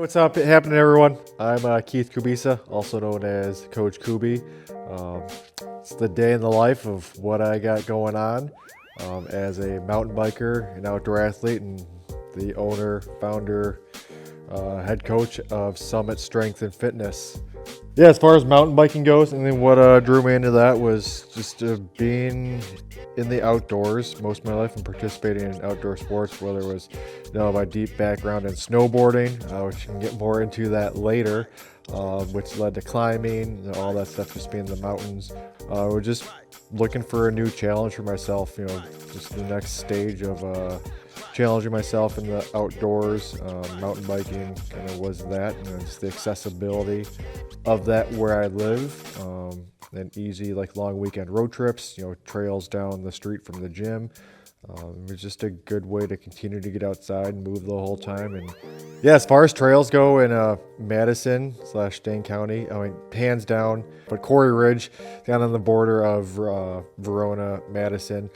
Hey, what's up? Happening, everyone? I'm Keith Kubiesa, also known as Coach Kubi. Um, it's the day in the life of what I got going on as a mountain biker, an outdoor athlete, and the owner, founder, head coach of Summit Strength and Fitness. Yeah, as far as mountain biking goes, and then what drew me into that was just being in the outdoors most of my life and participating in outdoor sports, whether it was my deep background in snowboarding, which we can get more into that later, which led to climbing, all that stuff, just being in the mountains. We're just looking for a new challenge for myself, just the next stage of challenging myself in the outdoors. Mountain biking kind of was that, just the accessibility of that where I live, and easy long weekend road trips, trails down the street from the gym. It was just a good way to continue to get outside and move the whole time. And yeah, as far as trails go in Madison/Dane County, I mean, hands down, but Quarry Ridge, down on the border of Verona, Madison.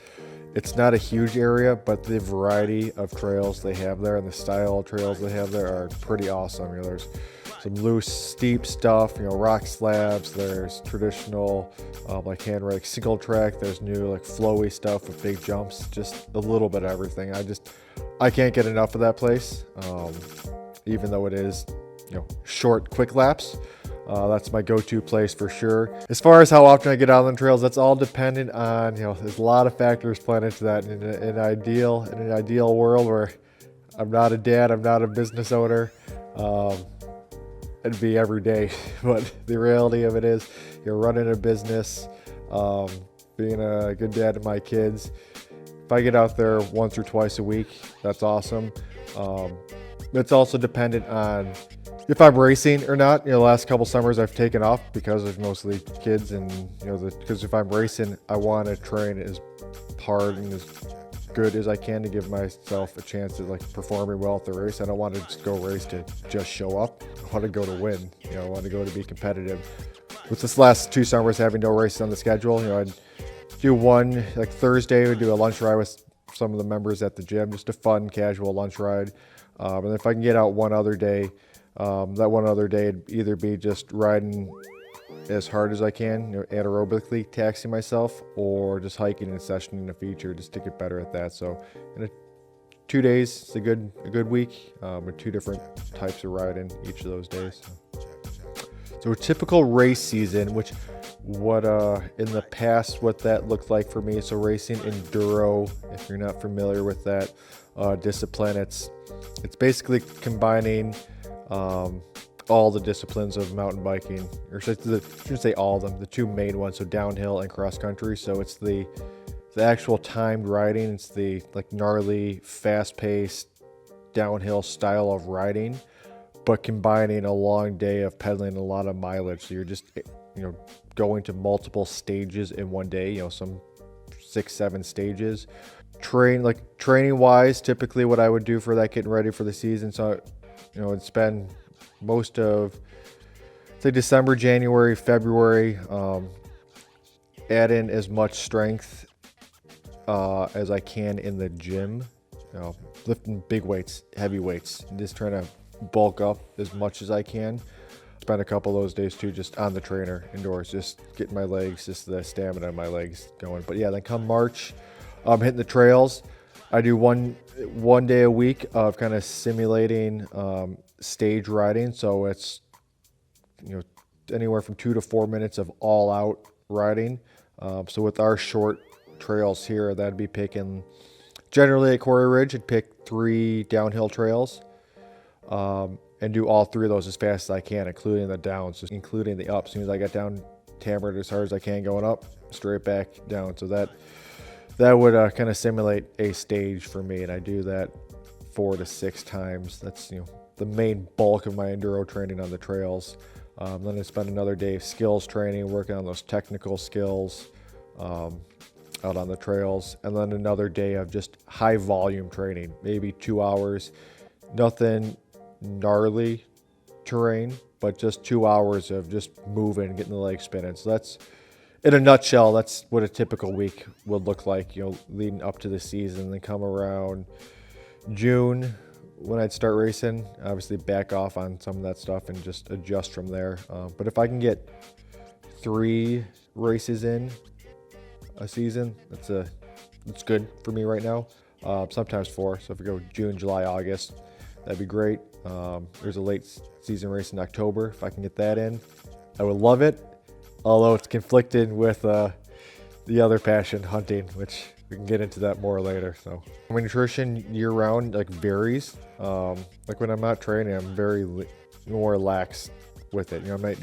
It's not a huge area, but the variety of trails they have there and the style of trails they have there are pretty awesome. There's some loose, steep stuff, rock slabs. There's traditional, hand single track. There's new, flowy stuff with big jumps. Just a little bit of everything. I can't get enough of that place, even though it is, short, quick laps. That's my go-to place for sure. As far as how often I get out on the trails, that's all dependent on, there's a lot of factors playing into that. In an ideal world where I'm not a dad, I'm not a business owner, it'd be every day. But the reality of it is, you're running a business, being a good dad to my kids. If I get out there once or twice a week, that's awesome. It's also dependent on if I'm racing or not. The last couple summers I've taken off because of mostly kids, and because if I'm racing, I want to train as hard and as good as I can to give myself a chance of performing well at the race. I don't want to just go race to just show up. I want to go to win. I want to go to be competitive. With this last 2 summers having no races on the schedule, I'd do one Thursday. We'd do a lunch ride with some of the members at the gym, just a fun, casual lunch ride. And if I can get out one other day, that one other day would either be just riding as hard as I can, anaerobically taxing myself, or just hiking and sessioning a feature just to get better at that. So in 2 days, it's a good week, with 2 different types of riding each of those days. So a typical race season, in the past, what that looked like for me. So racing enduro, if you're not familiar with that discipline, it's basically combining all the disciplines of mountain biking, or I shouldn't say all of them, the 2 main ones, so downhill and cross country. So it's the actual timed riding. It's the gnarly, fast-paced downhill style of riding, but combining a long day of pedaling, a lot of mileage. So you're just going to multiple stages in one day, some 6-7 stages. Training wise, typically what I would do for that, getting ready for the season. So I'd spend most of, say, December, January, February, add in as much strength as I can in the gym, lifting big weights, heavy weights, just trying to bulk up as much as I can. Spend a couple of those days too just on the trainer indoors, just getting my legs, just the stamina in my legs going. But yeah, then come March, I'm hitting the trails. I do one day a week of kind of simulating stage riding. So it's anywhere from 2 to 4 minutes of all out riding. So with our short trails here, that'd be picking, generally at Quarry Ridge, I'd pick 3 downhill trails, and do all 3 of those as fast as I can, including the downs, just including the ups. As soon as I get down, hammered as hard as I can going up, straight back down. So that would kind of simulate a stage for me, and I do that 4 to 6 times. That's the main bulk of my enduro training on the trails. Then I spend another day of skills training, working on those technical skills out on the trails, and then another day of just high volume training, maybe 2 hours. Nothing gnarly terrain, but just 2 hours of just moving, getting the legs spinning. So that's, in a nutshell, that's what a typical week would look like, leading up to the season. Then come around June, when I'd start racing, obviously back off on some of that stuff and just adjust from there. But if I can get 3 races in a season, that's good for me right now. Sometimes 4. So if we go June, July, August, that'd be great. There's a late season race in October. If I can get that in, I would love it. Although it's conflicted with the other passion, hunting, which we can get into that more later. So my nutrition year round varies. Like when I'm not training, I'm very more lax with it. I'm not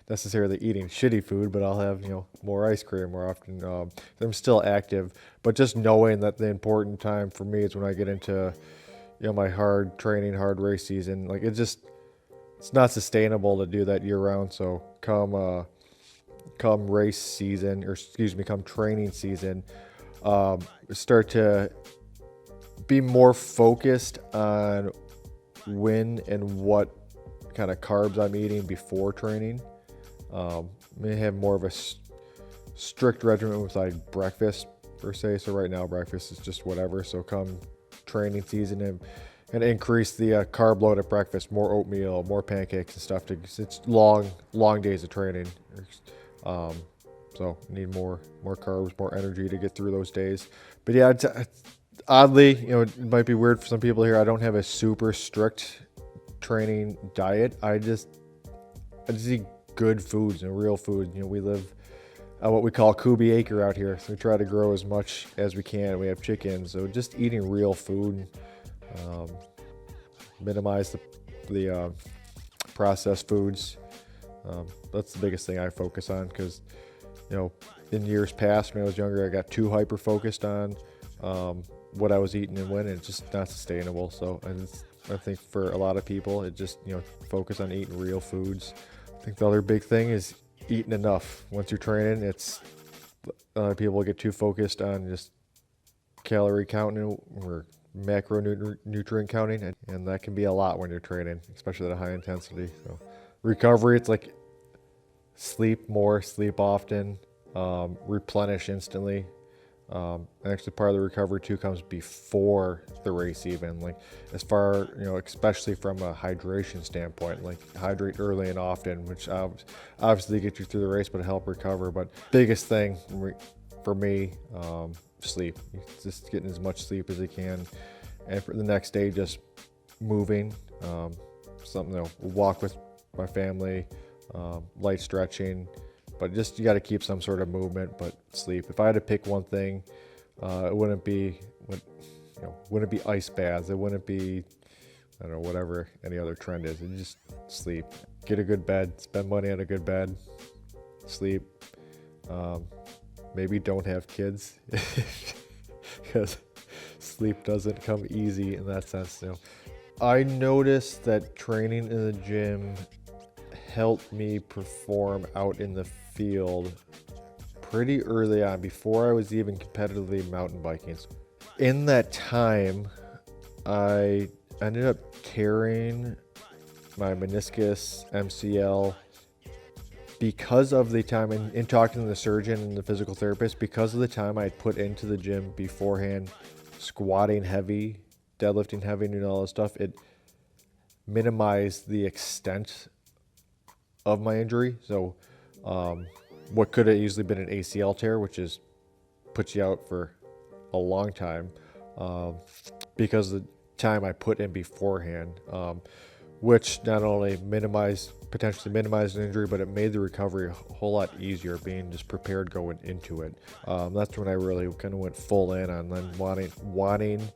necessarily eating shitty food, but I'll have more ice cream more often. I'm still active, but just knowing that the important time for me is when I get into my hard training, hard race season. It's not sustainable to do that year round. So come race season, or excuse me, come training season, start to be more focused on when and what kind of carbs I'm eating before training. May have more of a strict regimen with breakfast per se. So right now breakfast is just whatever. So come training season and increase the carb load at breakfast, more oatmeal, more pancakes and stuff. It's long days of training. So need more carbs, more energy to get through those days. But yeah, oddly, it might be weird for some people here. I don't have a super strict training diet. I just eat good foods and real food. We live what we call Kubi acre out here. So we try to grow as much as we can. We have chickens. So just eating real food, minimize the processed foods. That's the biggest thing I focus on, because in years past when I was younger, I got too hyper focused on what I was eating and when, and it's just not sustainable. So I think for a lot of people, it just focus on eating real foods. I think the other big thing is eating enough. Once you're training, people get too focused on just calorie counting or macronutrient counting, and that can be a lot when you're training, especially at a high intensity. So recovery, it's like sleep more, sleep often, replenish instantly. Actually, part of the recovery too comes before the race, even as far especially from a hydration standpoint. Hydrate early and often, which obviously get you through the race, but help recover. But biggest thing for me, sleep. Just getting as much sleep as you can, and for the next day, just moving. Something walk with my family, light stretching. But just you got to keep some sort of movement. But sleep. If I had to pick one thing, it wouldn't be ice baths. It wouldn't be whatever any other trend is. It's just sleep. Get a good bed. Spend money on a good bed. Sleep. Maybe don't have kids because sleep doesn't come easy in that sense. I noticed that training in the gym helped me perform out in the field pretty early on, before I was even competitively mountain biking. In that time, I ended up tearing my meniscus, MCL, because of the time, in talking to the surgeon and the physical therapist, because of the time I had put into the gym beforehand, squatting heavy, deadlifting heavy, and all that stuff. It minimized the extent of my injury. So what could have easily been an ACL tear, which puts you out for a long time, because of the time I put in beforehand, which not only potentially minimized an injury, but it made the recovery a whole lot easier, being just prepared going into it. That's when I really kind of went full in on then wanting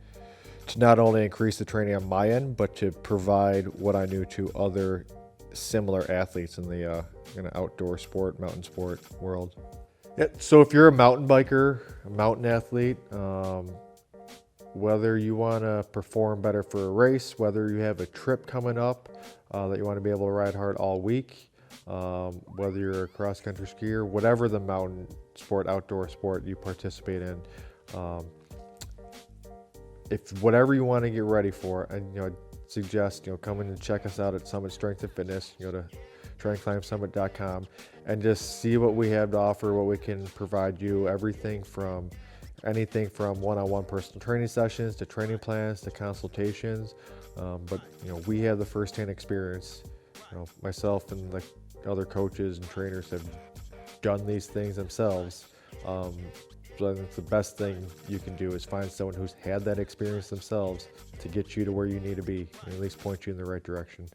to not only increase the training on my end, but to provide what I knew to other similar athletes in the outdoor sport, mountain sport world. Yeah, so if you're a mountain biker, a mountain athlete, whether you want to perform better for a race, whether you have a trip coming up that you want to be able to ride hard all week, whether you're a cross-country skier, whatever the mountain sport, outdoor sport you participate in, if whatever you want to get ready for, and I'd suggest coming and check us out at Summit Strength and Fitness. Go to trainclimbsummit.com and just see what we have to offer, what we can provide you. Everything from anything from one-on-one personal training sessions to training plans to consultations. But we have the first-hand experience. Myself and the other coaches and trainers have done these things themselves. So I think the best thing you can do is find someone who's had that experience themselves to get you to where you need to be, and at least point you in the right direction.